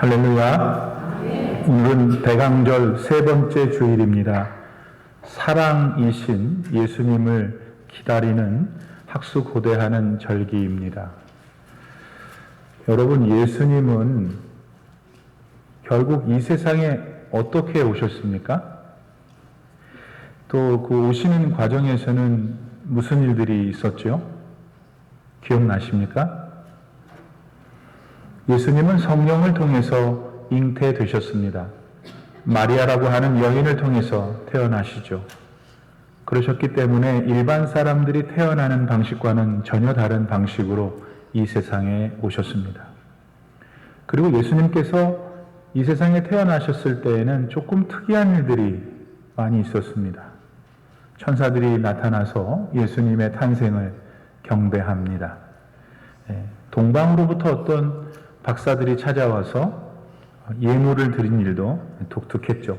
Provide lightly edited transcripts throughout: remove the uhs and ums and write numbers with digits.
할렐루야. 오늘은 대강절 세 번째 주일입니다. 사랑이신 예수님을 기다리는 학수고대하는 절기입니다. 여러분, 예수님은 결국 이 세상에 어떻게 오셨습니까? 또 그 오시는 과정에서는 무슨 일들이 있었죠? 기억나십니까? 예수님은 성령을 통해서 잉태되셨습니다. 마리아라고 하는 여인을 통해서 태어나시죠. 그러셨기 때문에 일반 사람들이 태어나는 방식과는 전혀 다른 방식으로 이 세상에 오셨습니다. 그리고 예수님께서 이 세상에 태어나셨을 때에는 조금 특이한 일들이 많이 있었습니다. 천사들이 나타나서 예수님의 탄생을 경배합니다. 동방으로부터 어떤 박사들이 찾아와서 예물을 드린 일도 독특했죠.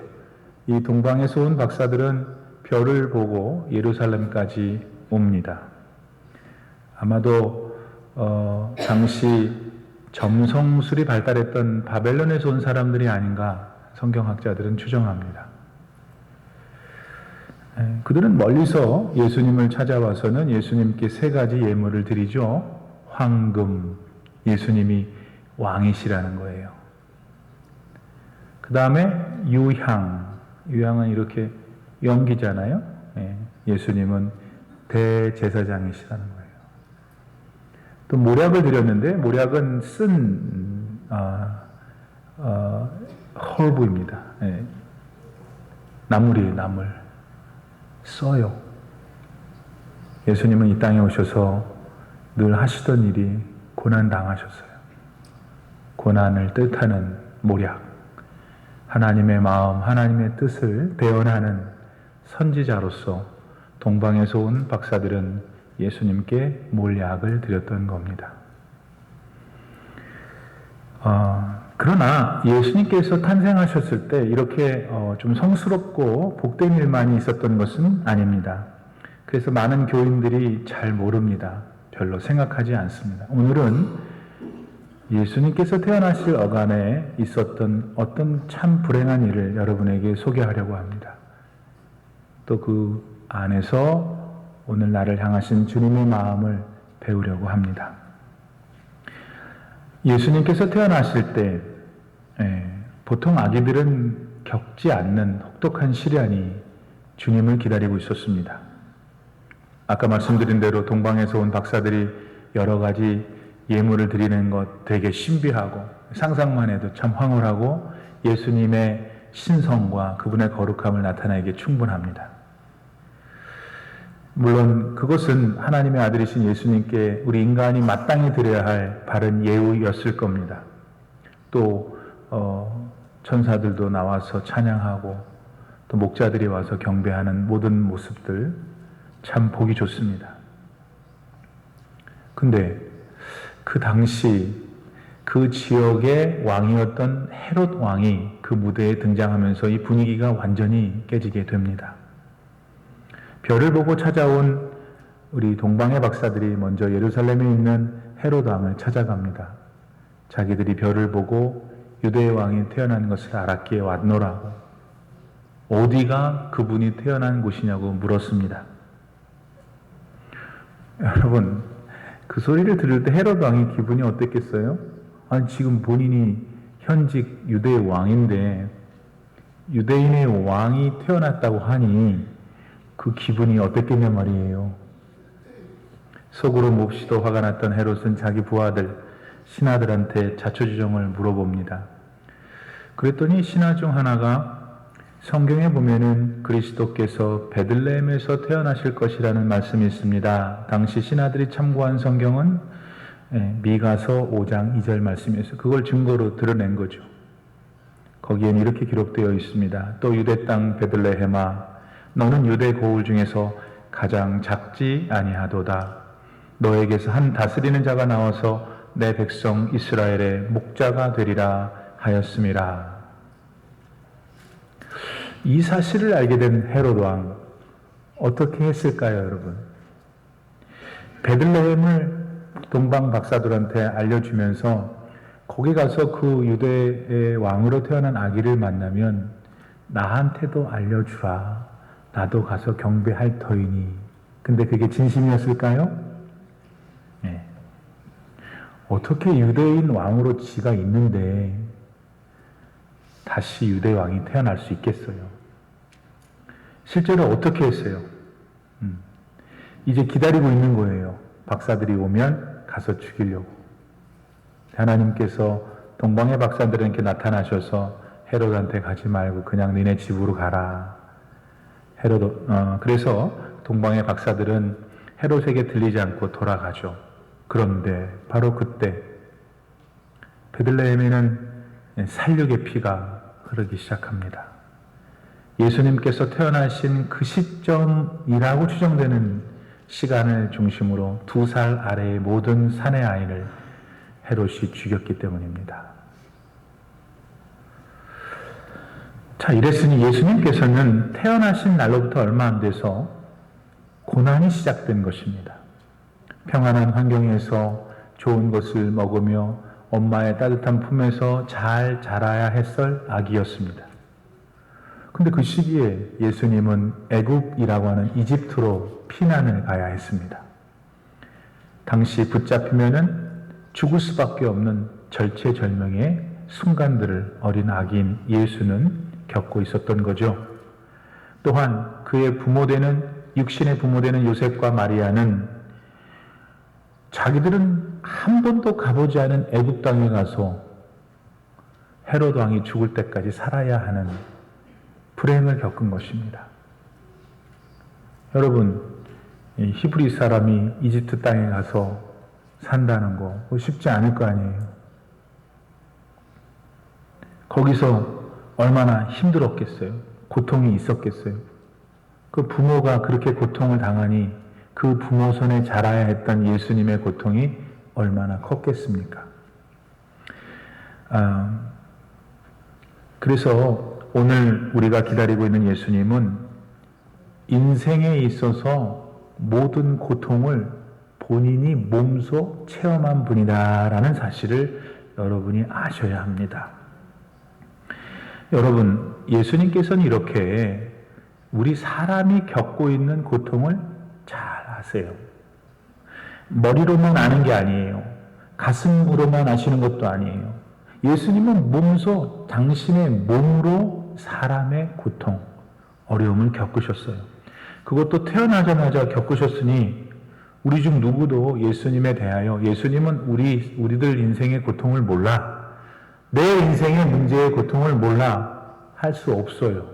이 동방에서 온 박사들은 별을 보고 예루살렘까지 옵니다. 아마도 당시 점성술이 발달했던 바벨론에서 온 사람들이 아닌가 성경학자들은 추정합니다. 그들은 멀리서 예수님을 찾아와서는 예수님께 세 가지 예물을 드리죠. 황금, 예수님이 왕이시라는 거예요. 그 다음에 유향은 이렇게 연기잖아요. 예수님은 대제사장이시라는 거예요. 또 모략을 드렸는데 모략은 쓴 헐브입니다. 나물이에요. 나물. 써요. 예수님은 이 땅에 오셔서 늘 하시던 일이 고난당하셨어요. 고난을 뜻하는 모략, 하나님의 마음, 하나님의 뜻을 대언하는 선지자로서 동방에서 온 박사들은 예수님께 몰약을 드렸던 겁니다. 그러나 예수님께서 탄생하셨을 때 이렇게 좀 성스럽고 복된 일만이 있었던 것은 아닙니다. 그래서 많은 교인들이 잘 모릅니다. 별로 생각하지 않습니다. 오늘은 예수님께서 태어나실 어간에 있었던 어떤 참 불행한 일을 여러분에게 소개하려고 합니다. 또 그 안에서 오늘 나를 향하신 주님의 마음을 배우려고 합니다. 예수님께서 태어나실 때 보통 아기들은 겪지 않는 혹독한 시련이 주님을 기다리고 있었습니다. 아까 말씀드린 대로 동방에서 온 박사들이 여러 가지 예물을 드리는 것 되게 신비하고 상상만 해도 참 황홀하고 예수님의 신성과 그분의 거룩함을 나타내기에 충분합니다. 물론 그것은 하나님의 아들이신 예수님께 우리 인간이 마땅히 드려야 할 바른 예우였을 겁니다. 또 천사들도 나와서 찬양하고 또 목자들이 와서 경배하는 모든 모습들 참 보기 좋습니다. 근데 그 당시 그 지역의 왕이었던 헤롯 왕이 그 무대에 등장하면서 이 분위기가 완전히 깨지게 됩니다. 별을 보고 찾아온 우리 동방의 박사들이 먼저 예루살렘에 있는 헤롯 왕을 찾아갑니다. 자기들이 별을 보고 유대의 왕이 태어난 것을 알았기에 왔노라고, 어디가 그분이 태어난 곳이냐고 물었습니다. 여러분, 그 소리를 들을 때 헤롯 왕이 기분이 어땠겠어요? 아니, 지금 본인이 현직 유대의 왕인데 유대인의 왕이 태어났다고 하니 그 기분이 어땠겠냐 말이에요. 속으로 몹시도 화가 났던 헤롯은 자기 부하들, 신하들한테 자초지종을 물어봅니다. 그랬더니 신하 중 하나가 성경에 보면은 그리스도께서 베들레헴에서 태어나실 것이라는 말씀이 있습니다. 당시 신하들이 참고한 성경은 미가서 5장 2절 말씀이었어요. 그걸 증거로 드러낸 거죠. 거기엔 이렇게 기록되어 있습니다. 또 유대 땅 베들레헴아, 너는 유대 고을 중에서 가장 작지 아니하도다. 너에게서 한 다스리는 자가 나와서 내 백성 이스라엘의 목자가 되리라 하였음이라. 이 사실을 알게 된 헤롯 왕 어떻게 했을까요, 여러분? 베들레헴을 동방 박사들한테 알려주면서 거기 가서 그 유대의 왕으로 태어난 아기를 만나면 나한테도 알려주라. 나도 가서 경배할 터이니. 근데 그게 진심이었을까요? 네. 어떻게 유대인 왕으로 지가 있는데 다시 유대 왕이 태어날 수 있겠어요? 실제로 어떻게 했어요? 이제 기다리고 있는 거예요. 박사들이 오면 가서 죽이려고. 하나님께서 동방의 박사들에게 나타나셔서 헤롯한테 가지 말고 그냥 니네 집으로 가라. 그래서 동방의 박사들은 헤롯에게 들리지 않고 돌아가죠. 그런데 바로 그때 베들레헴에는 살육의 피가 흐르기 시작합니다. 예수님께서 태어나신 그 시점이라고 추정되는 시간을 중심으로 2살 아래의 모든 사내 아이를 헤롯이 죽였기 때문입니다. 자, 이랬으니 예수님께서는 태어나신 날로부터 얼마 안 돼서 고난이 시작된 것입니다. 평안한 환경에서 좋은 것을 먹으며 엄마의 따뜻한 품에서 잘 자라야 했을 아기였습니다. 근데 그 시기에 예수님은 애굽이라고 하는 이집트로 피난을 가야 했습니다. 당시 붙잡히면은 죽을 수밖에 없는 절체절명의 순간들을 어린 아기인 예수는 겪고 있었던 거죠. 또한 그의 육신의 부모되는 요셉과 마리아는 자기들은 한 번도 가보지 않은 애굽 땅에 가서 헤롯 왕이 죽을 때까지 살아야 하는 불행을 겪은 것입니다. 여러분, 히브리 사람이 이집트 땅에 가서 산다는 거 쉽지 않을 거 아니에요. 거기서 얼마나 힘들었겠어요. 고통이 있었겠어요. 그 부모가 그렇게 고통을 당하니 그 부모 손에 자라야 했던 예수님의 고통이 얼마나 컸겠습니까? 그래서 오늘 우리가 기다리고 있는 예수님은 인생에 있어서 모든 고통을 본인이 몸소 체험한 분이다라는 사실을 여러분이 아셔야 합니다. 여러분, 예수님께서는 이렇게 우리 사람이 겪고 있는 고통을 잘 아세요. 머리로만 아는 게 아니에요. 가슴으로만 아시는 것도 아니에요. 예수님은 몸소 당신의 몸으로 사람의 고통, 어려움을 겪으셨어요. 그것도 태어나자마자 겪으셨으니 우리 중 누구도 예수님에 대하여 예수님은 우리들 인생의 고통을 몰라, 내 인생의 문제의 고통을 몰라 할 수 없어요.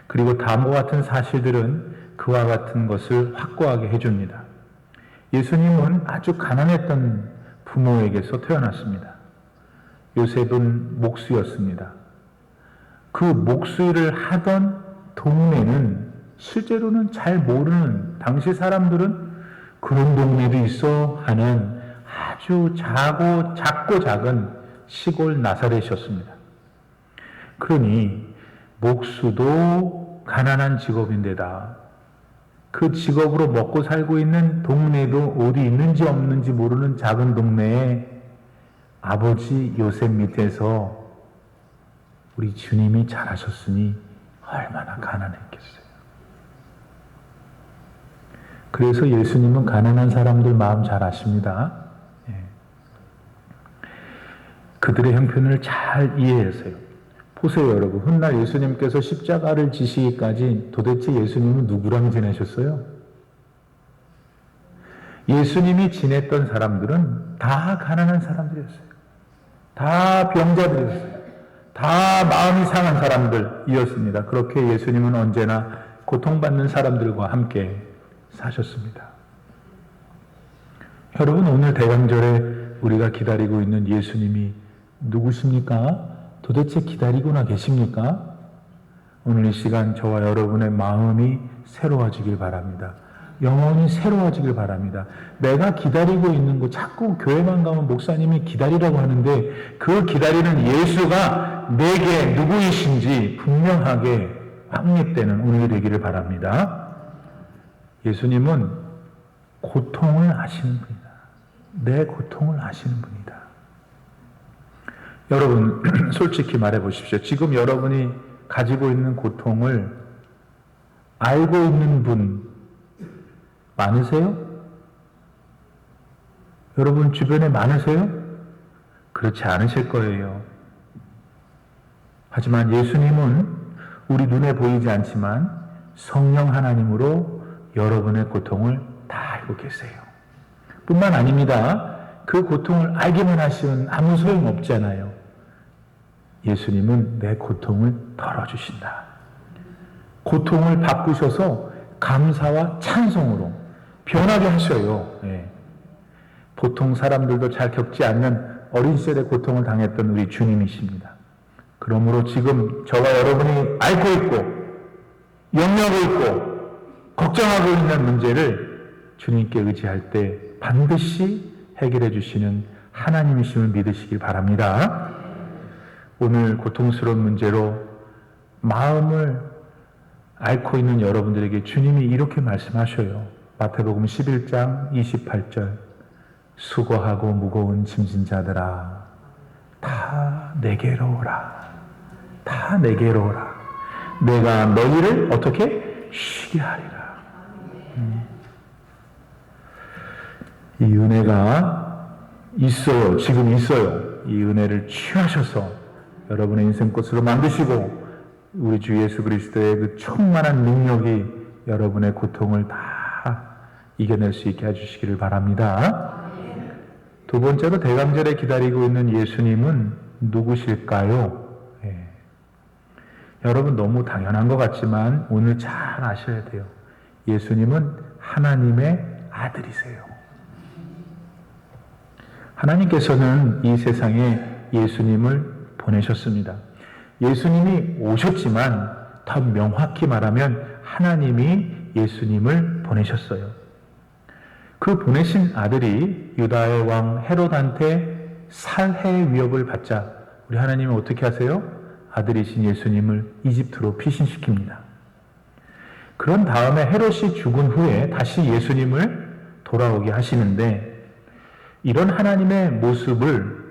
그리고 다음과 같은 사실들은 그와 같은 것을 확고하게 해줍니다. 예수님은 아주 가난했던 부모에게서 태어났습니다. 요셉은 목수였습니다. 그 목수일을 하던 동네는 실제로는 잘 모르는, 당시 사람들은 그런 동네도 있어 하는 아주 작고 작은 시골 나사렛이었습니다. 그러니 목수도 가난한 직업인데다 그 직업으로 먹고 살고 있는 동네도 어디 있는지 없는지 모르는 작은 동네에 아버지 요셉 밑에서 우리 주님이 자라셨으니 얼마나 가난했겠어요. 그래서 예수님은 가난한 사람들 마음 잘 아십니다. 그들의 형편을 잘 이해하세요. 보세요, 여러분. 훗날 예수님께서 십자가를 지시기까지 도대체 예수님은 누구랑 지내셨어요? 예수님이 지냈던 사람들은 다 가난한 사람들이었어요. 다 병자들이었어요. 다 마음이 상한 사람들이었습니다. 그렇게 예수님은 언제나 고통받는 사람들과 함께 사셨습니다. 여러분, 오늘 대강절에 우리가 기다리고 있는 예수님이 누구십니까? 도대체 기다리고나 계십니까? 오늘 이 시간 저와 여러분의 마음이 새로워지길 바랍니다. 영혼이 새로워지길 바랍니다. 내가 기다리고 있는 거, 자꾸 교회만 가면 목사님이 기다리라고 하는데 그 기다리는 예수가 내게 누구이신지 분명하게 확립되는 오늘이 되기를 바랍니다. 예수님은 고통을 아시는 분이다. 내 고통을 아시는 분이다. 여러분 솔직히 말해 보십시오. 지금 여러분이 가지고 있는 고통을 알고 있는 분 많으세요? 여러분 주변에 많으세요? 그렇지 않으실 거예요. 하지만 예수님은 우리 눈에 보이지 않지만 성령 하나님으로 여러분의 고통을 다 알고 계세요. 뿐만 아닙니다. 그 고통을 알기만 하시면 아무 소용없잖아요. 예수님은 내 고통을 덜어주신다. 고통을 바꾸셔서 감사와 찬송으로 변하게 하셔요. 예. 보통 사람들도 잘 겪지 않는 어린 시절에 고통을 당했던 우리 주님이십니다. 그러므로 지금 저와 여러분이 앓고 있고 염려하고 있고 걱정하고 있는 문제를 주님께 의지할 때 반드시 해결해 주시는 하나님이심을 믿으시길 바랍니다. 오늘 고통스러운 문제로 마음을 앓고 있는 여러분들에게 주님이 이렇게 말씀하셔요. 마태복음 11장 28절 수고하고 무거운 짐진 자들아 다 내게로 오라. 다 내게로 오라. 내가 너희를 어떻게 쉬게 하리라. 이 은혜가 있어요. 지금 있어요. 이 은혜를 취하셔서 여러분의 인생 꽃으로 만드시고 우리 주 예수 그리스도의 그 충만한 능력이 여러분의 고통을 다 이겨낼 수 있게 해주시기를 바랍니다. 두 번째로 대강절에 기다리고 있는 예수님은 누구실까요? 예. 여러분 너무 당연한 것 같지만 오늘 잘 아셔야 돼요. 예수님은 하나님의 아들이세요. 하나님께서는 이 세상에 예수님을 보내셨습니다. 예수님이 오셨지만 더 명확히 말하면 하나님이 예수님을 보내셨어요. 그 보내신 아들이 유다의 왕 헤롯한테 살해의 위협을 받자 우리 하나님은 어떻게 하세요? 아들이신 예수님을 이집트로 피신시킵니다. 그런 다음에 헤롯이 죽은 후에 다시 예수님을 돌아오게 하시는데 이런 하나님의 모습을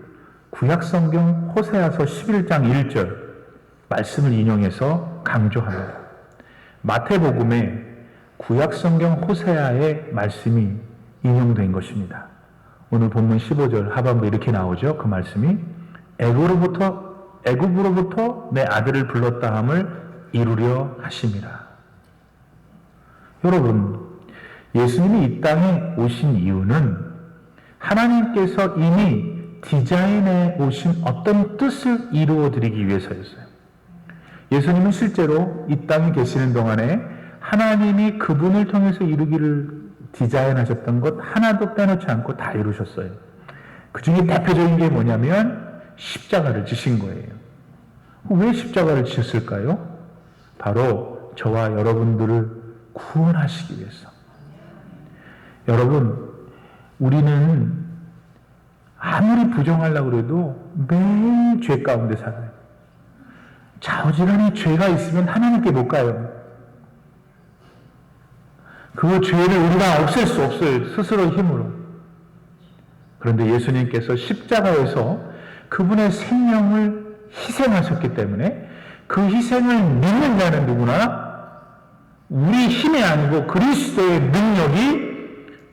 구약성경 호세아서 11장 1절 말씀을 인용해서 강조합니다. 마태복음에 구약성경 호세아의 말씀이 인용된 것입니다. 오늘 본문 15절 하반부 이렇게 나오죠. 그 말씀이 애굽으로부터 내 아들을 불렀다 함을 이루려 하심이라. 여러분, 예수님이 이 땅에 오신 이유는 하나님께서 이미 디자인해 오신 어떤 뜻을 이루어 드리기 위해서였어요. 예수님은 실제로 이 땅에 계시는 동안에 하나님이 그분을 통해서 이루기를 디자인하셨던 것 하나도 빼놓지 않고 다 이루셨어요. 그 중에 대표적인 게 뭐냐면 십자가를 지신 거예요. 왜 십자가를 지셨을까요? 바로 저와 여러분들을 구원하시기 위해서. 여러분, 우리는 아무리 부정하려고 해도 매일 죄 가운데 살아요. 좌우지간에 죄가 있으면 하나님께 못 가요. 그 죄를 우리가 없앨 수 없어요. 스스로 힘으로. 그런데 예수님께서 십자가에서 그분의 생명을 희생하셨기 때문에 그 희생을 믿는 자는 누구나 우리 힘이 아니고 그리스도의 능력이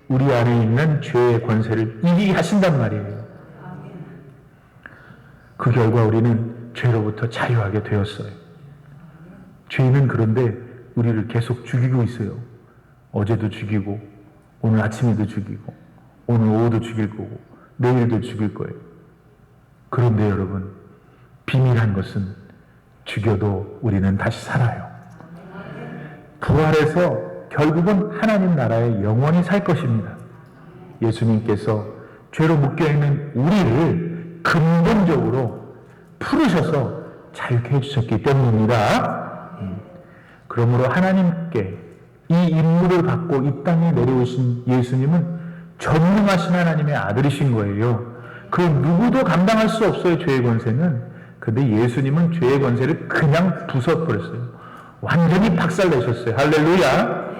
우리 안에 있는 죄의 권세를 이기게 하신단 말이에요. 그 결과 우리는 죄로부터 자유하게 되었어요. 죄는 그런데 우리를 계속 죽이고 있어요. 어제도 죽이고 오늘 아침에도 죽이고 오늘 오후도 죽일 거고 내일도 죽일 거예요. 그런데 여러분, 비밀한 것은 죽여도 우리는 다시 살아요. 부활해서 결국은 하나님 나라에 영원히 살 것입니다. 예수님께서 죄로 묶여있는 우리를 근본적으로 풀으셔서 자유케 해주셨기 때문입니다. 그러므로 하나님께 이 임무를 받고 이 땅에 내려오신 예수님은 전능하신 하나님의 아들이신 거예요. 그 누구도 감당할 수 없어요, 죄의 권세는. 근데 예수님은 죄의 권세를 그냥 부숴버렸어요. 완전히 박살내셨어요. 할렐루야.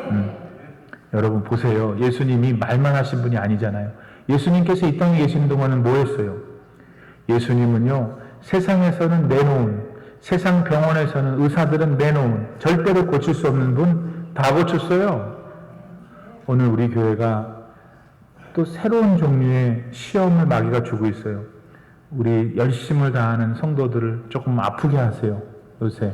여러분 보세요. 예수님이 말만 하신 분이 아니잖아요. 예수님께서 이 땅에 계신 동안은 뭐 했어요? 예수님은요, 세상에서는 내놓은, 세상 병원에서는 의사들은 내놓은, 절대로 고칠 수 없는 분 다 고쳤어요. 오늘 우리 교회가 또 새로운 종류의 시험을 마귀가 주고 있어요. 우리 열심을 다하는 성도들을 조금 아프게 하세요. 요새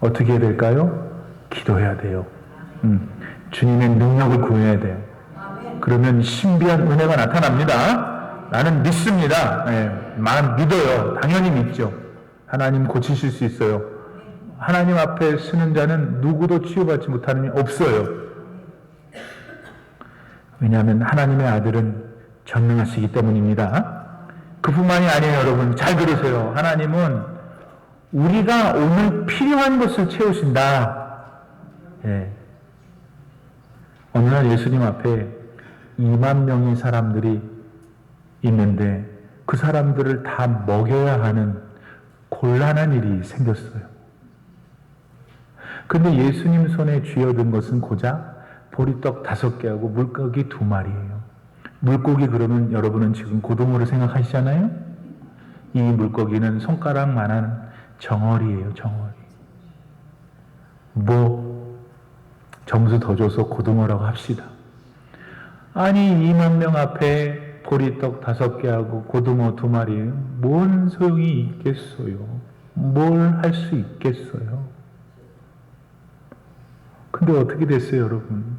어떻게 해야 될까요? 기도해야 돼요. 주님의 능력을 구해야 돼요. 그러면 신비한 은혜가 나타납니다. 나는 믿습니다. 믿어요. 당연히 믿죠. 하나님 고치실 수 있어요. 하나님 앞에 서는 자는 누구도 치유받지 못하는 일 없어요. 왜냐하면 하나님의 아들은 전능하시기 때문입니다. 그뿐만이 아니에요. 여러분 잘 들으세요. 하나님은 우리가 오늘 필요한 것을 채우신다. 어느 날 예수님 앞에 2만 명의 사람들이 있는데 그 사람들을 다 먹여야 하는 곤란한 일이 생겼어요. 근데 예수님 손에 쥐어든 것은 고작 보리떡 5개하고 물고기 2마리예요. 물고기 그러면 여러분은 지금 고등어를 생각하시잖아요? 이 물고기는 손가락만한 정어리예요. 정어리. 점수 더 줘서 고등어라고 합시다. 아니 2만 명 앞에 보리떡 5개하고 고등어 2마리 뭔 소용이 있겠어요? 뭘 할 수 있겠어요? 근데 어떻게 됐어요, 여러분?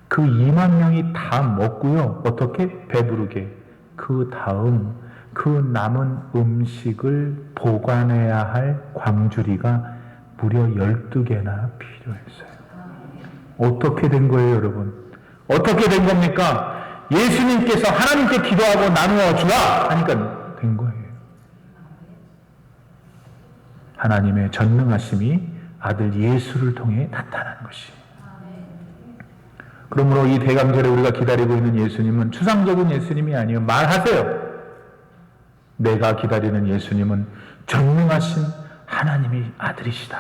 그 2만 명이 다 먹고요. 어떻게? 배부르게. 그 다음 그 남은 음식을 보관해야 할 광주리가 무려 12개나 필요했어요. 어떻게 된 거예요, 여러분? 어떻게 된 겁니까? 예수님께서 하나님께 기도하고 나누어 주라 하니까 된 거예요. 하나님의 전능하심이 아들 예수를 통해 나타난 것이에요. 그러므로 이 대강절에 우리가 기다리고 있는 예수님은 추상적인 예수님이 아니에요. 말하세요. 내가 기다리는 예수님은 전능하신 하나님의 아들이시다.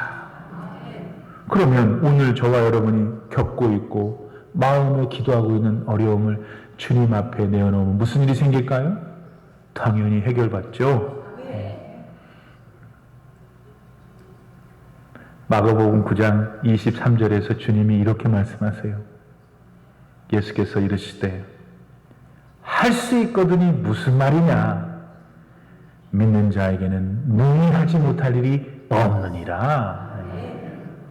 그러면 오늘 저와 여러분이 겪고 있고 마음에 기도하고 있는 어려움을 주님 앞에 내어놓으면 무슨 일이 생길까요? 당연히 해결받죠. 마가복음 9장 23절에서 주님이 이렇게 말씀하세요. 예수께서 이르시되 할 수 있거든이 무슨 말이냐? 믿는 자에게는 능히 하지 못할 일이 없느니라.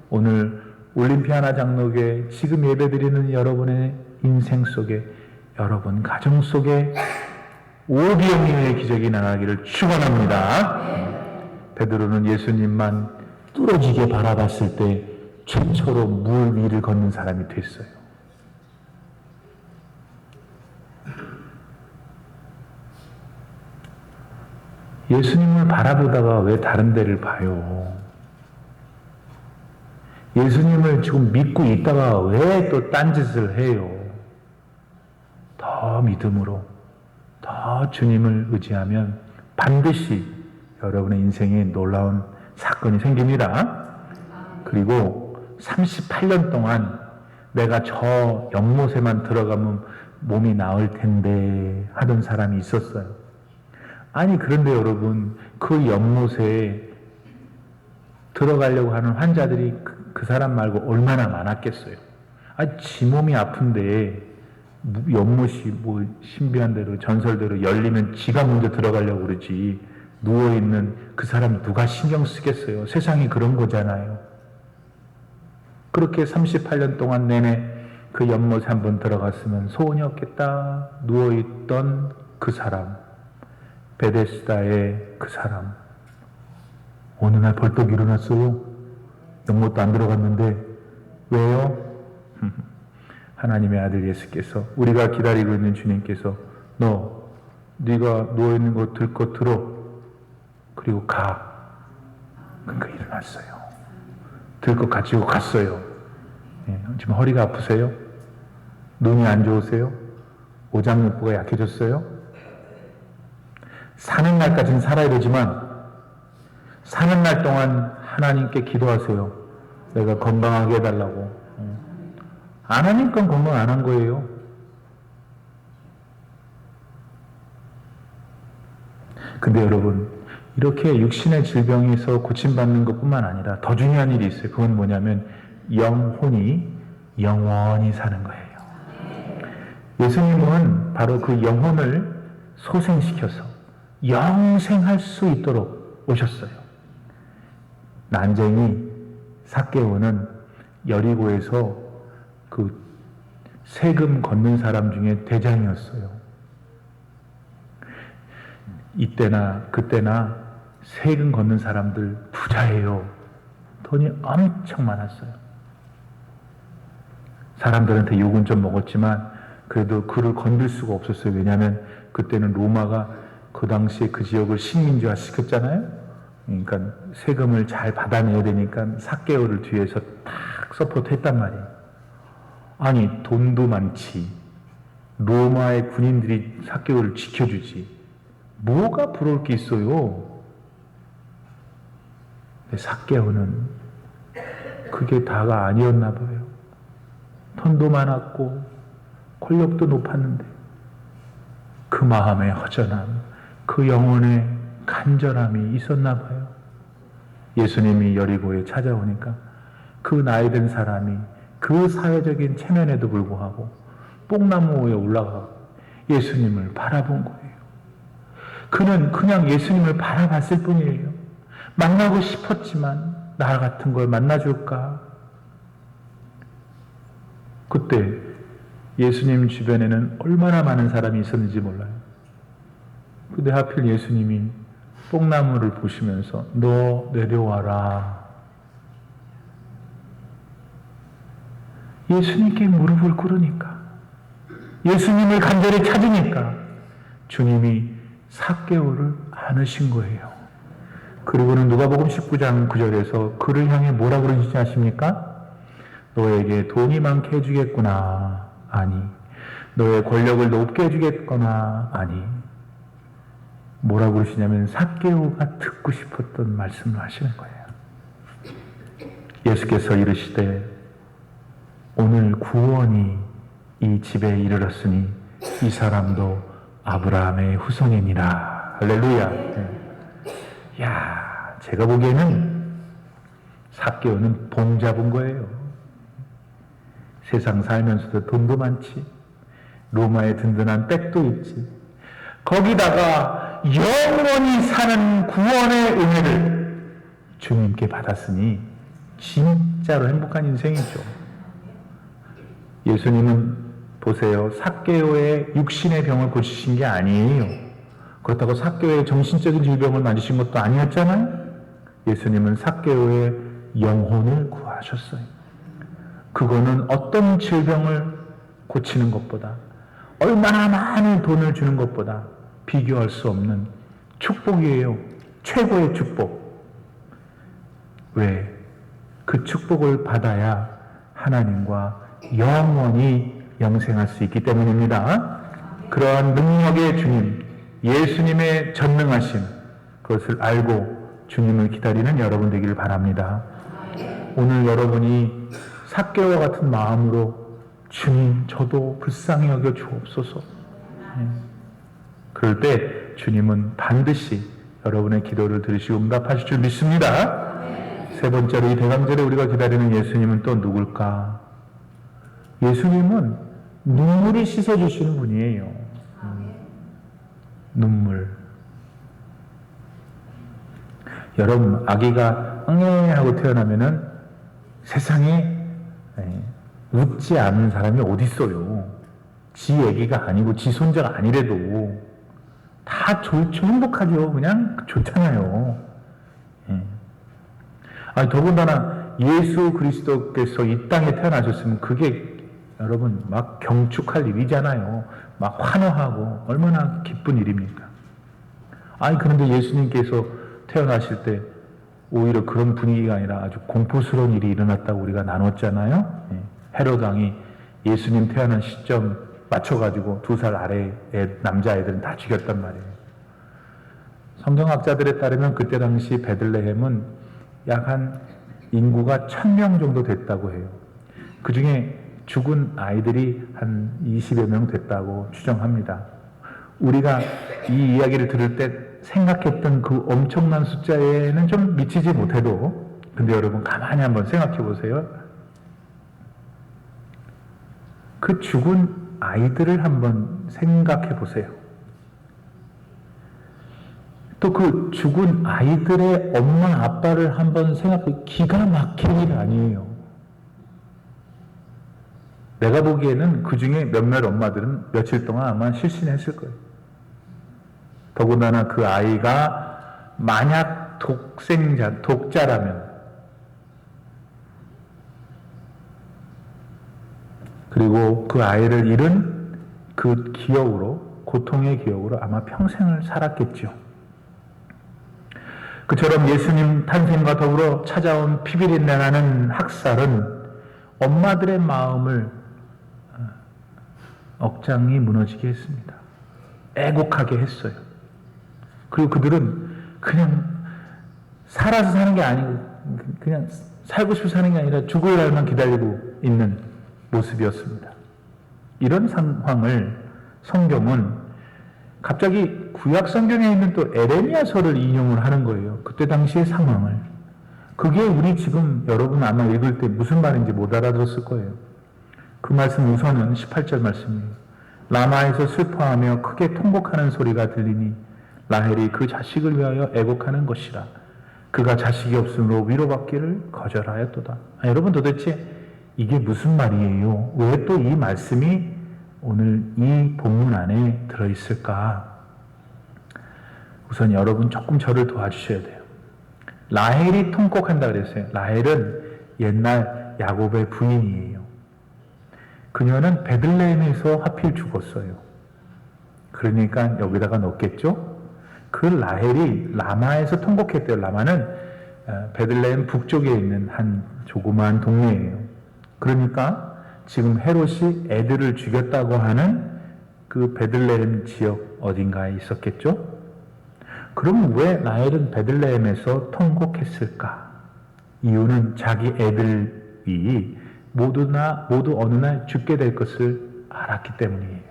오늘 올림피아나 장로교회 지금 예배드리는 여러분의 인생 속에 여러분 가정 속에 오병이어의 기적이 나가기를 축원합니다. 베드로는 예수님만 뚫어지게 바라봤을 때 최초로 물 위를 걷는 사람이 됐어요. 예수님을 바라보다가 왜 다른 데를 봐요? 예수님을 지금 믿고 있다가 왜 또 딴짓을 해요? 더 믿음으로, 더 주님을 의지하면 반드시 여러분의 인생에 놀라운 사건이 생깁니다. 그리고 38년 동안 내가 저 연못에만 들어가면 몸이 나을 텐데 하던 사람이 있었어요. 아니 그런데 여러분 그 연못에 들어가려고 하는 환자들이 그 사람 말고 얼마나 많았겠어요. 지 몸이 아픈데 연못이 신비한 대로 전설대로 열리면 지가 먼저 들어가려고 그러지 누워있는 그 사람 누가 신경 쓰겠어요. 세상이 그런 거잖아요. 그렇게 38년 동안 내내 그 연못에 한번 들어갔으면 소원이 없겠다. 누워있던 그 사람, 베데스다의 그 사람 어느 날 벌떡 일어났어요. 연못도 안 들어갔는데 왜요? 하나님의 아들 예수께서 우리가 기다리고 있는 주님께서 네가 누워있는 거 들고 들어 그리고 가. 그러니까 일어났어요. 들고 가지고 갔어요. 지금 허리가 아프세요? 눈이 안 좋으세요? 오장육부가 약해졌어요? 사는 날까지는 살아야 되지만 사는 날 동안 하나님께 기도하세요. 내가 건강하게 해달라고. 안 하니까 건강 안 한 거예요. 근데 여러분, 이렇게 육신의 질병에서 고침받는 것뿐만 아니라 더 중요한 일이 있어요. 그건 뭐냐면 영혼이 영원히 사는 거예요. 예수님은 바로 그 영혼을 소생시켜서 영생할 수 있도록 오셨어요. 난쟁이 삭개오는 여리고에서 그 세금 걷는 사람 중에 대장이었어요. 이때나 그때나 세금 걷는 사람들 부자예요. 돈이 엄청 많았어요. 사람들한테 욕은 좀 먹었지만 그래도 그를 건들 수가 없었어요. 왜냐하면 그때는 로마가 그 당시에 그 지역을 식민지화 시켰잖아요. 그러니까 세금을 잘 받아내야 되니까 삭개오를 뒤에서 탁 서포트했단 말이에요. 아니 돈도 많지, 로마의 군인들이 삭개오를 지켜주지, 뭐가 부러울 게 있어요? 근데 삭개오는 그게 다가 아니었나 봐요. 돈도 많았고 권력도 높았는데 그 마음의 허전함, 그 영혼의 간절함이 있었나 봐요. 예수님이 여리고에 찾아오니까 그 나이 든 사람이 그 사회적인 체면에도 불구하고 뽕나무 위에 올라가고 예수님을 바라본 거예요. 그는 그냥 예수님을 바라봤을 뿐이에요. 만나고 싶었지만 나 같은 걸 만나줄까? 그때 예수님 주변에는 얼마나 많은 사람이 있었는지 몰라요. 근데 하필 예수님이 뽕나무를 보시면서 너 내려와라. 예수님께 무릎을 꿇으니까, 예수님을 간절히 찾으니까 주님이 삭개오를 안으신 거예요. 그리고는 누가복음 19장 9절에서 그를 향해 뭐라 그러시지 아십니까? 너에게 돈이 많게 해주겠구나. 아니. 너의 권력을 높게 해주겠거나. 아니. 뭐라 그러시냐면 삭개오가 듣고 싶었던 말씀을 하시는 거예요. 예수께서 이르시되 오늘 구원이 이 집에 이르렀으니 이 사람도 아브라함의 후손이니라. 할렐루야. 네. 야, 제가 보기에는 삭개오는 봉 잡은 거예요. 세상 살면서도 돈도 많지, 로마의 든든한 백도 있지, 거기다가 영원히 사는 구원의 은혜를 주님께 받았으니 진짜로 행복한 인생이죠. 예수님은 보세요, 삭개오의 육신의 병을 고치신 게 아니에요. 그렇다고 삭개오의 정신적인 질병을 만지신 것도 아니었잖아요. 예수님은 삭개오의 영혼을 구하셨어요. 그거는 어떤 질병을 고치는 것보다, 얼마나 많은 돈을 주는 것보다 비교할 수 없는 축복이에요. 최고의 축복. 왜? 그 축복을 받아야 하나님과 영원히 영생할 수 있기 때문입니다. 그러한 능력의 주님, 예수님의 전능하심, 그것을 알고 주님을 기다리는 여러분 되기를 바랍니다. 오늘 여러분이 삭개오와 같은 마음으로 주님, 저도 불쌍히 여겨 주옵소서. 그럴 때 주님은 반드시 여러분의 기도를 들으시고 응답하실 줄 믿습니다. 세 번째로 이 대강절에 우리가 기다리는 예수님은 또 누굴까? 예수님은 눈물이 씻어주시는 분이에요. 눈물. 여러분, 아기가 응애하고 태어나면은 세상에 웃지 않는 사람이 어디 있어요? 지 애기가 아니고 지 손자가 아니래도 다 좋죠. 행복하죠. 그냥 좋잖아요. 아니, 더군다나 예수 그리스도께서 이 땅에 태어나셨으면 그게 여러분 막 경축할 일이잖아요. 막 환호하고 얼마나 기쁜 일입니까? 아니, 그런데 예수님께서 태어나실 때 오히려 그런 분위기가 아니라 아주 공포스러운 일이 일어났다고 우리가 나눴잖아요. 헤롯 왕이 예수님 태어난 시점 맞춰가지고 2살 아래의 남자애들은 다 죽였단 말이에요. 성경학자들에 따르면 그때 당시 베들레헴은 약 한 인구가 1000명 정도 됐다고 해요. 그 중에 죽은 아이들이 한 20여 명 됐다고 추정합니다. 우리가 이 이야기를 들을 때 생각했던 그 엄청난 숫자에는 좀 미치지 못해도, 근데 여러분 가만히 한번 생각해 보세요. 그 죽은 아이들을 한번 생각해 보세요. 또 그 죽은 아이들의 엄마 아빠를 한번 생각해. 기가 막힐 일 아니에요. 내가 보기에는 그 중에 몇몇 엄마들은 며칠 동안 아마 실신했을 거예요. 더군다나 그 아이가 만약 독자라면, 그리고 그 아이를 잃은 그 기억으로, 고통의 기억으로 아마 평생을 살았겠죠. 그처럼 예수님 탄생과 더불어 찾아온 피비린내 나는 학살은 엄마들의 마음을 억장이 무너지게 했습니다. 애곡하게 했어요. 그리고 그들은 그냥 살아서 사는 게 아니고 그냥 살고 싶어 사는 게 아니라 죽을 날만 기다리고 있는 모습이었습니다. 이런 상황을 성경은 갑자기 구약 성경에 있는 또 에레미야서를 인용을 하는 거예요. 그때 당시의 상황을. 그게 우리 지금 여러분 아마 읽을 때 무슨 말인지 못 알아들었을 거예요. 그 말씀 우선은 18절 말씀이에요. 라마에서 슬퍼하며 크게 통곡하는 소리가 들리니 라헬이 그 자식을 위하여 애곡하는 것이라. 그가 자식이 없으므로 위로받기를 거절하였도다. 여러분 도대체 이게 무슨 말이에요? 왜 또 이 말씀이 오늘 이 본문 안에 들어있을까? 우선 여러분 조금 저를 도와주셔야 돼요. 라헬이 통곡한다 그랬어요. 라헬은 옛날 야곱의 부인이에요. 그녀는 베들레헴에서 하필 죽었어요. 그러니까 여기다가 넣겠죠? 그 라헬이 라마에서 통곡했대요. 라마는 베들레헴 북쪽에 있는 한 조그마한 동네예요. 그러니까 지금 헤롯이 애들을 죽였다고 하는 그 베들레헴 지역 어딘가에 있었겠죠? 그럼 왜 라헬은 베들레헴에서 통곡했을까? 이유는 자기 애들이 모두 어느 날 죽게 될 것을 알았기 때문이에요.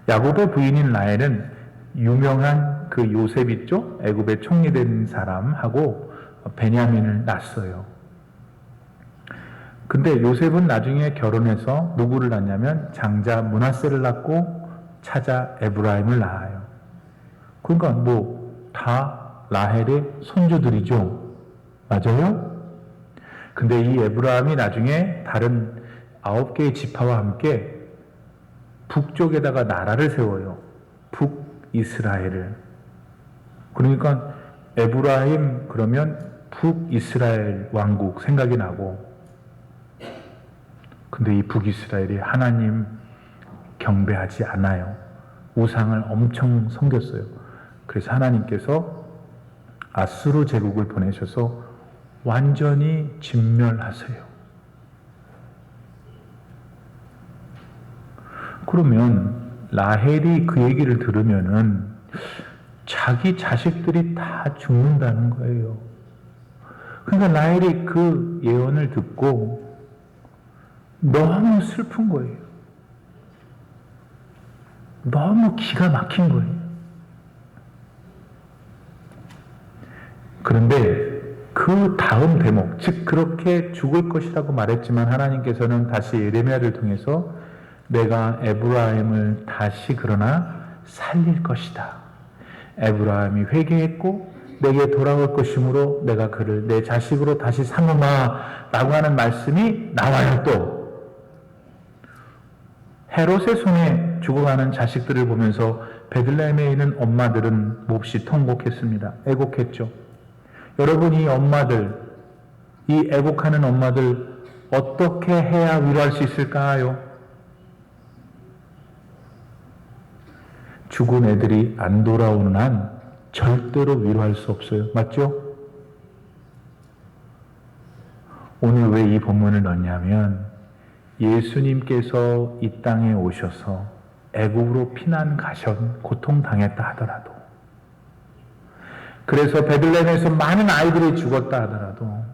야곱의 부인인 라헬은 유명한 그 요셉 있죠? 애굽의 총리된 사람하고 베냐민을 낳았어요. 근데 요셉은 나중에 결혼해서 누구를 낳냐면 장자 므낫세를 낳고 차자 에브라임을 낳아요. 그러니까 다 라헬의 손주들이죠. 맞아요? 근데 이 에브라임이 나중에 다른 9개의 지파와 함께 북쪽에다가 나라를 세워요. 북이스라엘을. 그러니까 에브라임 그러면 북이스라엘 왕국 생각이 나고, 근데 이 북이스라엘이 하나님 경배하지 않아요. 우상을 엄청 섬겼어요. 그래서 하나님께서 아수르 제국을 보내셔서 완전히 진멸하세요. 그러면 라헬이 그 얘기를 들으면은 자기 자식들이 다 죽는다는 거예요. 그러니까 라헬이 그 예언을 듣고 너무 슬픈 거예요. 너무 기가 막힌 거예요. 그런데 그 다음 대목, 즉 그렇게 죽을 것이라고 말했지만 하나님께서는 다시 예레미야를 통해서 내가 에브라임을 다시 그러나 살릴 것이다. 에브라임이 회개했고 내게 돌아올 것이므로 내가 그를 내 자식으로 다시 삼으마 라고 하는 말씀이 나와요. 또 헤롯의 손에 죽어가는 자식들을 보면서 베들레헴에 있는 엄마들은 몹시 통곡했습니다. 애곡했죠. 여러분, 이 엄마들, 이 애곡하는 엄마들 어떻게 해야 위로할 수 있을까요? 죽은 애들이 안 돌아오는 한 절대로 위로할 수 없어요. 맞죠? 오늘 왜 이 본문을 넣냐면 예수님께서 이 땅에 오셔서 애국으로 피난 가셨, 고통당했다 하더라도, 그래서 베들레헴에서 많은 아이들이 죽었다 하더라도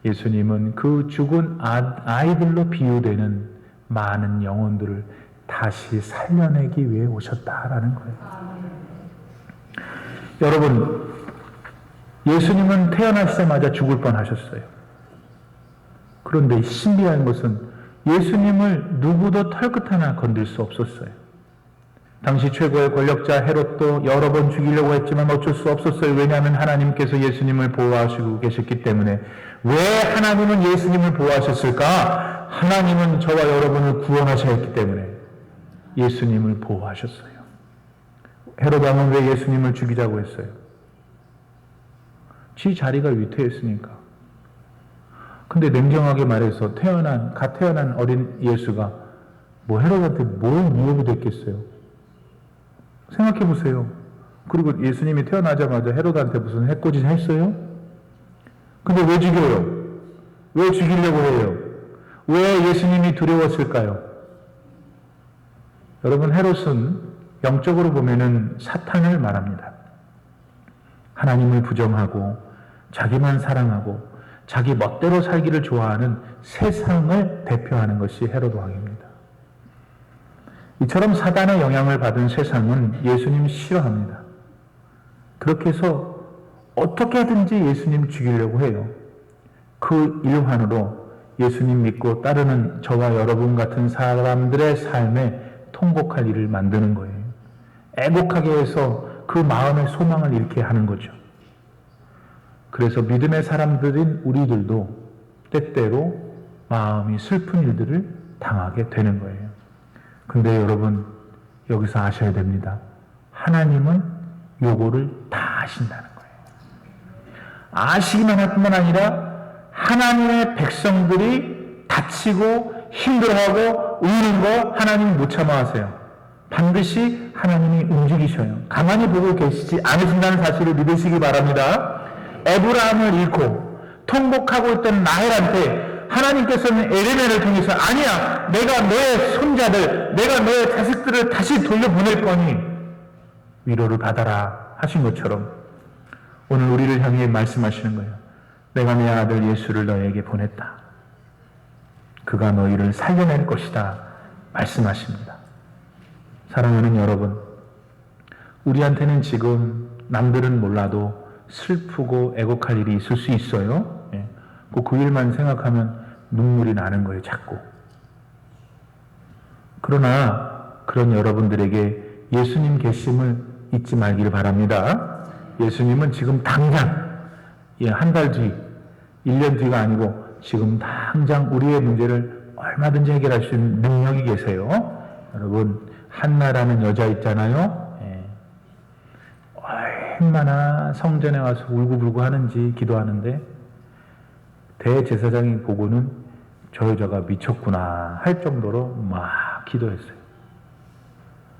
예수님은 그 죽은 아이들로 비유되는 많은 영혼들을 다시 살려내기 위해 오셨다라는 거예요. 여러분, 예수님은 태어나시자마자 죽을 뻔하셨어요. 그런데 신비한 것은 예수님을 누구도 털끝 하나 건들 수 없었어요. 당시 최고의 권력자 헤롯도 여러 번 죽이려고 했지만 어쩔 수 없었어요. 왜냐하면 하나님께서 예수님을 보호하시고 계셨기 때문에. 왜 하나님은 예수님을 보호하셨을까? 하나님은 저와 여러분을 구원하셔야 했기 때문에 예수님을 보호하셨어요. 헤롯 왕은 왜 예수님을 죽이자고 했어요? 지 자리가 위태했으니까. 근데 냉정하게 말해서 갓 태어난 어린 예수가 뭐 헤롯한테 뭘 위협이 됐겠어요? 생각해 보세요. 그리고 예수님이 태어나자마자 헤롯한테 무슨 해코지 했어요? 근데 왜 죽여요? 왜 죽이려고 해요? 왜 예수님이 두려웠을까요? 여러분, 헤롯은 영적으로 보면은 사탄을 말합니다. 하나님을 부정하고 자기만 사랑하고 자기 멋대로 살기를 좋아하는 세상을 대표하는 것이 헤롯 왕입니다. 이처럼 사단의 영향을 받은 세상은 예수님 싫어합니다. 그렇게 해서 어떻게든지 예수님 죽이려고 해요. 그 일환으로 예수님 믿고 따르는 저와 여러분 같은 사람들의 삶에 통곡할 일을 만드는 거예요. 애곡하게 해서 그 마음의 소망을 잃게 하는 거죠. 그래서 믿음의 사람들인 우리들도 때때로 마음이 슬픈 일들을 당하게 되는 거예요. 근데 여러분, 여기서 아셔야 됩니다. 하나님은 요거를 다 아신다는 거예요. 아시기만 할 뿐만 아니라 하나님의 백성들이 다치고 힘들어하고 우는 거 하나님이 못 참아하세요. 반드시 하나님이 움직이셔요. 가만히 보고 계시지 않으신다는 사실을 믿으시기 바랍니다. 에브라함을 잃고 통곡하고 있던 라헬한테 하나님께서는 에레미야를 통해서 아니야, 내가 너의 손자들, 내가 너의 자식들을 다시 돌려보낼 거니 위로를 받아라 하신 것처럼 오늘 우리를 향해 말씀하시는 거예요. 내가 내 아들 예수를 너에게 보냈다. 그가 너희를 살려낼 것이다 말씀하십니다. 사랑하는 여러분, 우리한테는 지금 남들은 몰라도 슬프고 애곡할 일이 있을 수 있어요. 그 일만 생각하면 눈물이 나는 거예요, 자꾸. 그러나 그런 여러분들에게 예수님 계심을 잊지 말기를 바랍니다. 예수님은 지금 당장, 한 달 뒤, 1년 뒤가 아니고 지금 당장 우리의 문제를 얼마든지 해결할 수 있는 능력이 계세요. 여러분, 한나라는 여자 있잖아요. 얼마나 성전에 와서 울고불고 하는지 기도하는데 대제사장이 보고는 저 여자가 미쳤구나 할 정도로 막 기도했어요.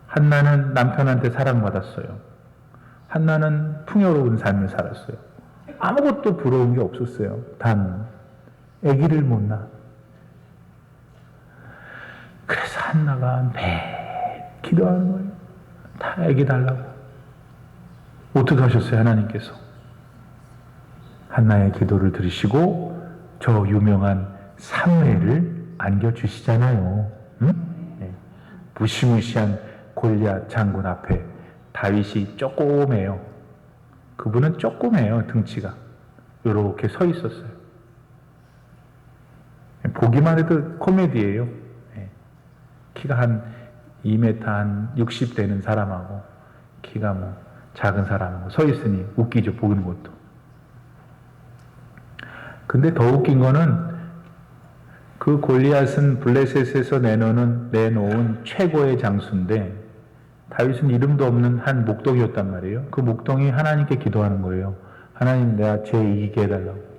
한나는 남편한테 사랑받았어요. 한나는 풍요로운 삶을 살았어요. 아무것도 부러운 게 없었어요. 단 아기를 못 낳아. 그래서 한나가 매일 기도하는 거예요. 다 아기 달라고. 어떻게 하셨어요, 하나님께서? 한나의 기도를 들으시고 저 유명한 사무엘을 안겨주시잖아요. 응? 네. 무시무시한 골리앗 장군 앞에 다윗이 조그매요. 그분은 조그매요, 등치가. 이렇게 서 있었어요. 보기만 해도 코미디예요. 네. 키가 한 2m 한 60 되는 사람하고 키가 뭐 작은 사람하고 서 있으니 웃기죠, 보는 것도. 근데 더 웃긴 거는 그 골리앗은 블레셋에서 내놓은 최고의 장수인데 다윗은 이름도 없는 한 목동이었단 말이에요. 그 목동이 하나님께 기도하는 거예요. 하나님, 내가 쟤 이기게 해달라고.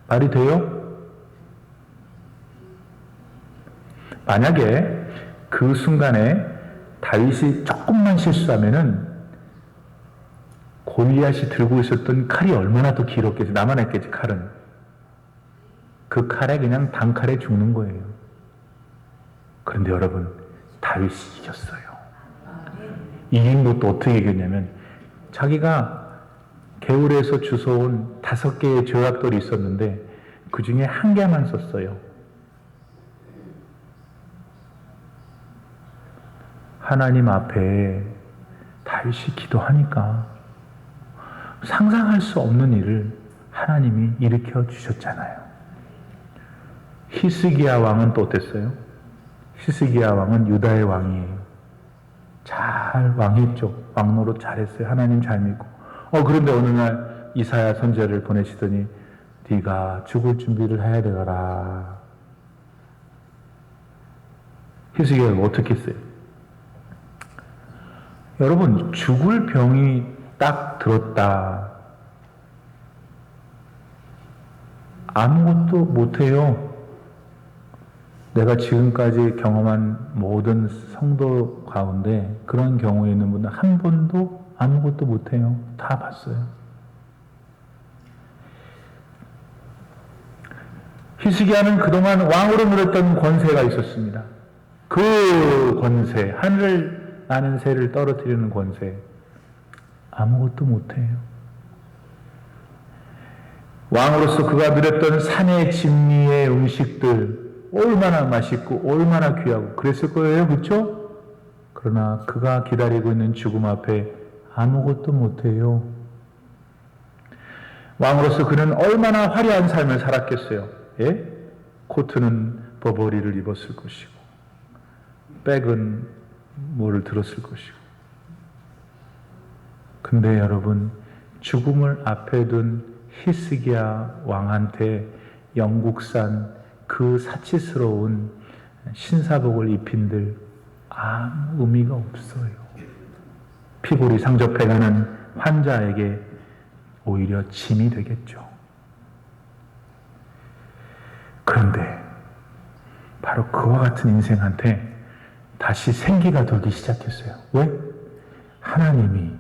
말이 돼요? 만약에 그 순간에 다윗이 조금만 실수하면은 골리앗이 들고 있었던 칼이 얼마나 더 길었겠지. 남아났겠지, 칼은. 그 칼에 그냥 단칼에 죽는 거예요. 그런데 여러분, 다윗이 이겼어요. 이긴 것도 어떻게 이겼냐면 자기가 개울에서 주워온 5개의 조약돌이 있었는데 그 중에 1개만 썼어요. 하나님 앞에 다윗이 기도하니까 상상할 수 없는 일을 하나님이 일으켜 주셨잖아요. 히스기야 왕은 또 어땠어요? 히스기야 왕은 유다의 왕이에요. 잘 왕했죠. 왕노릇 잘했어요. 하나님 잘 믿고. 그런데 어느 날 이사야 선지자를 보내시더니 네가 죽을 준비를 해야 되거라. 히스기야가 어떻게 했어요? 여러분, 죽을 병이 딱 들었다. 아무것도 못해요. 내가 지금까지 경험한 모든 성도 가운데 그런 경우에 있는 분들 한 번도 아무것도 못해요. 다 봤어요. 히스기야는 그동안 왕으로 누렸던 권세가 있었습니다. 그 권세, 하늘 나는 새를 떨어뜨리는 권세, 아무것도 못해요. 왕으로서 그가 누렸던 산의 진미의 음식들 얼마나 맛있고 얼마나 귀하고 그랬을 거예요. 그렇죠? 그러나 그가 기다리고 있는 죽음 앞에 아무것도 못해요. 왕으로서 그는 얼마나 화려한 삶을 살았겠어요. 예? 코트는 버버리를 입었을 것이고 백은 뭐를 들었을 것이고. 근데 여러분, 죽음을 앞에 둔 히스기야 왕한테 영국산 그 사치스러운 신사복을 입힌들 아무 의미가 없어요. 피골이 상접해가는 환자에게 오히려 짐이 되겠죠. 그런데 바로 그와 같은 인생한테 다시 생기가 돌기 시작했어요. 왜? 하나님이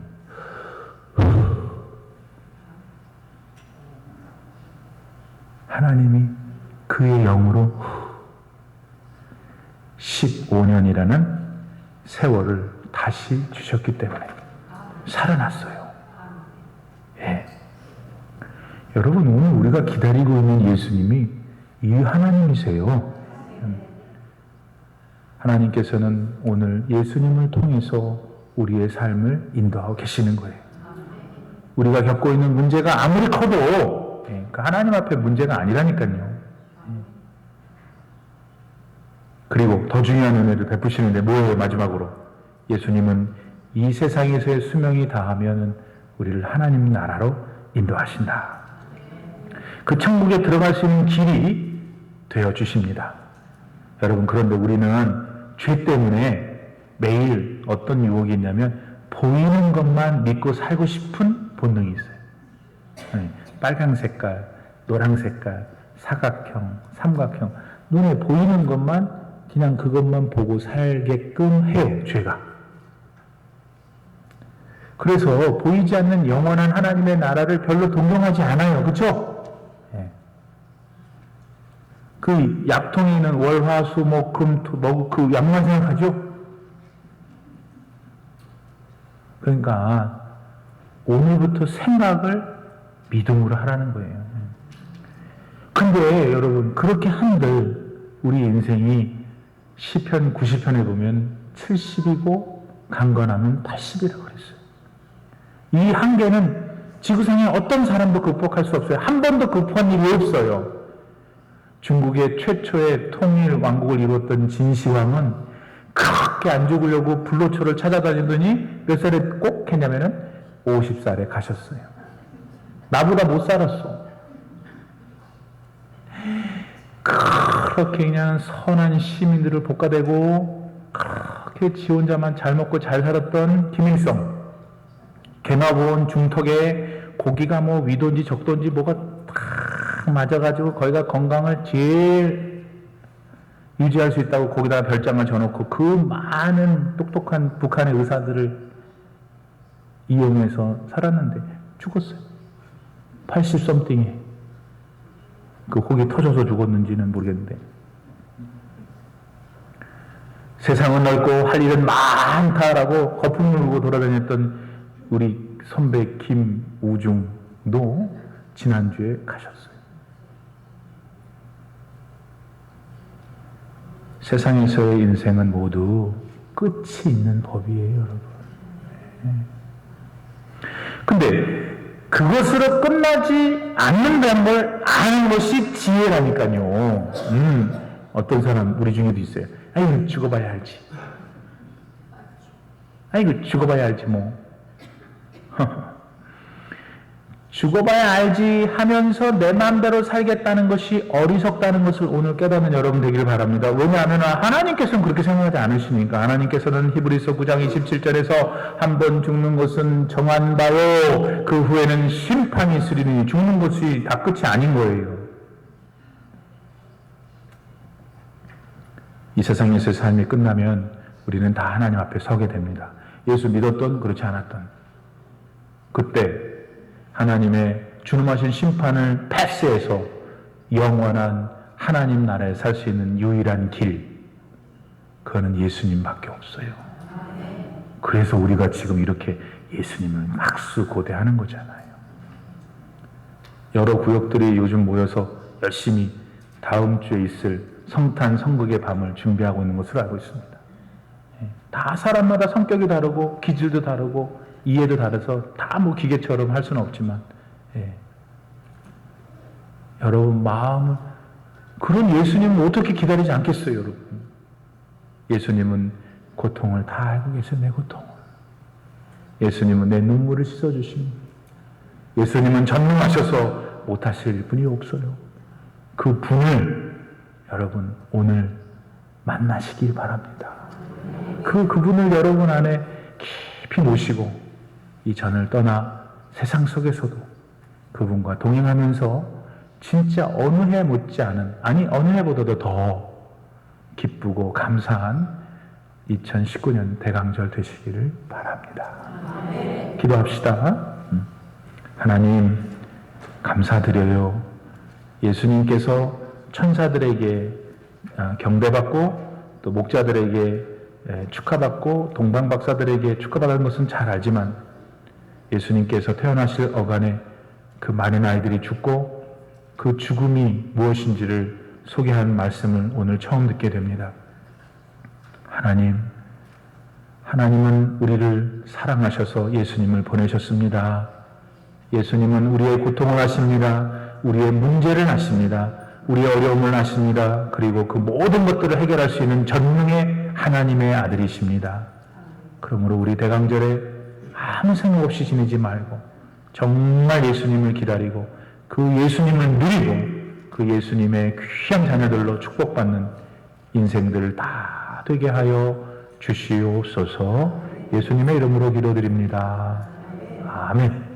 그의 영으로 15년이라는 세월을 다시 주셨기 때문에 살아났어요. 예. 여러분, 오늘 우리가 기다리고 있는 예수님이 이 하나님이세요. 하나님께서는 오늘 예수님을 통해서 우리의 삶을 인도하고 계시는 거예요. 우리가 겪고 있는 문제가 아무리 커도 그 하나님 앞에 문제가 아니라니까요. 그리고 더 중요한 은혜를 베푸시는데 뭐예요? 마지막으로 예수님은 이 세상에서의 수명이 다하면 우리를 하나님 나라로 인도하신다. 그 천국에 들어갈 수 있는 길이 되어주십니다. 여러분, 그런데 우리는 죄 때문에 매일 어떤 유혹이 있냐면 보이는 것만 믿고 살고 싶은 본능이 있어요. 빨강 색깔, 노랑 색깔, 사각형, 삼각형, 눈에 보이는 것만 그냥 그것만 보고 살게끔 해요, 죄가. 그래서 보이지 않는 영원한 하나님의 나라를 별로 동경하지 않아요. 그렇죠? 그 약통에 있는 월, 화, 수, 목, 금, 토, 그 약만 생각하죠? 그러니까 오늘부터 생각을 믿음으로 하라는 거예요. 근데 여러분, 그렇게 한들 우리 인생이 시편 90편에 보면 70이고 강건하면 80이라고 그랬어요. 이 한계는 지구상에 어떤 사람도 극복할 수 없어요. 한 번도 극복한 일이 없어요. 중국의 최초의 통일 왕국을 이뤘던 진시황은 그렇게 안 죽으려고 불로초를 찾아다니더니 몇 살에 꼭 했냐면은 50살에 가셨어요. 나보다 못 살았어. 그렇게 그냥 선한 시민들을 볶아대고 그렇게 지 혼자만 잘 먹고 잘 살았던 김일성. 개마보온 중턱에 고기가 뭐 위도인지 적도인지 뭐가 딱 맞아가지고 거기가 건강을 제일 유지할 수 있다고 거기다가 별장을 져놓고 그 많은 똑똑한 북한의 의사들을 이용해서 살았는데 죽었어요. 80썸띵에. 그 혹이 터져서 죽었는지는 모르겠는데. 세상은 넓고 할 일은 많다라고 거품 누르고 돌아다녔던 우리 선배 김우중도 지난주에 가셨어요. 세상에서의 인생은 모두 끝이 있는 법이에요, 여러분. 근데 그것으로 끝나지 않는다는 걸 아는 것이 지혜라니까요. 어떤 사람 우리 중에도 있어요. 아이고 죽어봐야 알지. 아이고 죽어봐야 알지 뭐. 죽어봐야 알지 하면서 내 마음대로 살겠다는 것이 어리석다는 것을 오늘 깨닫는 여러분 되기를 바랍니다. 왜냐하면 하나님께서는 그렇게 생각하지 않으시니까. 하나님께서는 히브리서 9장 27절에서 한 번 죽는 것은 정한 바요 그 후에는 심판이 있으리니 죽는 것이 다 끝이 아닌 거예요. 이 세상에서의 삶이 끝나면 우리는 다 하나님 앞에 서게 됩니다. 예수 믿었던 그렇지 않았던 그때 하나님의 준엄하신 심판을 패스해서 영원한 하나님 나라에 살 수 있는 유일한 길, 그거는 예수님밖에 없어요. 그래서 우리가 지금 이렇게 예수님을 학수고대하는 거잖아요. 여러 구역들이 요즘 모여서 열심히 다음 주에 있을 성탄 성극의 밤을 준비하고 있는 것으로 알고 있습니다. 다 사람마다 성격이 다르고 기질도 다르고 이해도 다르서 다 뭐 기계처럼 할 수는 없지만 여러분 마음을 그런 예수님은 어떻게 기다리지 않겠어요, 여러분? 예수님은 고통을 다 알고 계세요, 내 고통을. 예수님은 내 눈물을 씻어주십니다. 예수님은 전능하셔서 못하실 분이 없어요. 그 분을 여러분 오늘 만나시길 바랍니다. 그분을 여러분 안에 깊이 모시고 이 전을 떠나 세상 속에서도 그분과 동행하면서 진짜 어느 해 못지않은, 아니 어느 해보다도 더 기쁘고 감사한 2019년 대강절 되시기를 바랍니다. 기도합시다. 하나님 감사드려요. 예수님께서 천사들에게 경배받고 또 목자들에게 축하받고 동방박사들에게 축하받은 것은 잘 알지만 예수님께서 태어나실 어간에 그 많은 아이들이 죽고 그 죽음이 무엇인지를 소개한 말씀을 오늘 처음 듣게 됩니다. 하나님은 우리를 사랑하셔서 예수님을 보내셨습니다. 예수님은 우리의 고통을 아십니다. 우리의 문제를 아십니다. 우리의 어려움을 아십니다. 그리고 그 모든 것들을 해결할 수 있는 전능의 하나님의 아들이십니다. 그러므로 우리 대강절에 아무 생각 없이 지내지 말고 정말 예수님을 기다리고 그 예수님을 누리고 그 예수님의 귀한 자녀들로 축복받는 인생들을 다 되게 하여 주시옵소서. 예수님의 이름으로 기도드립니다. 아멘.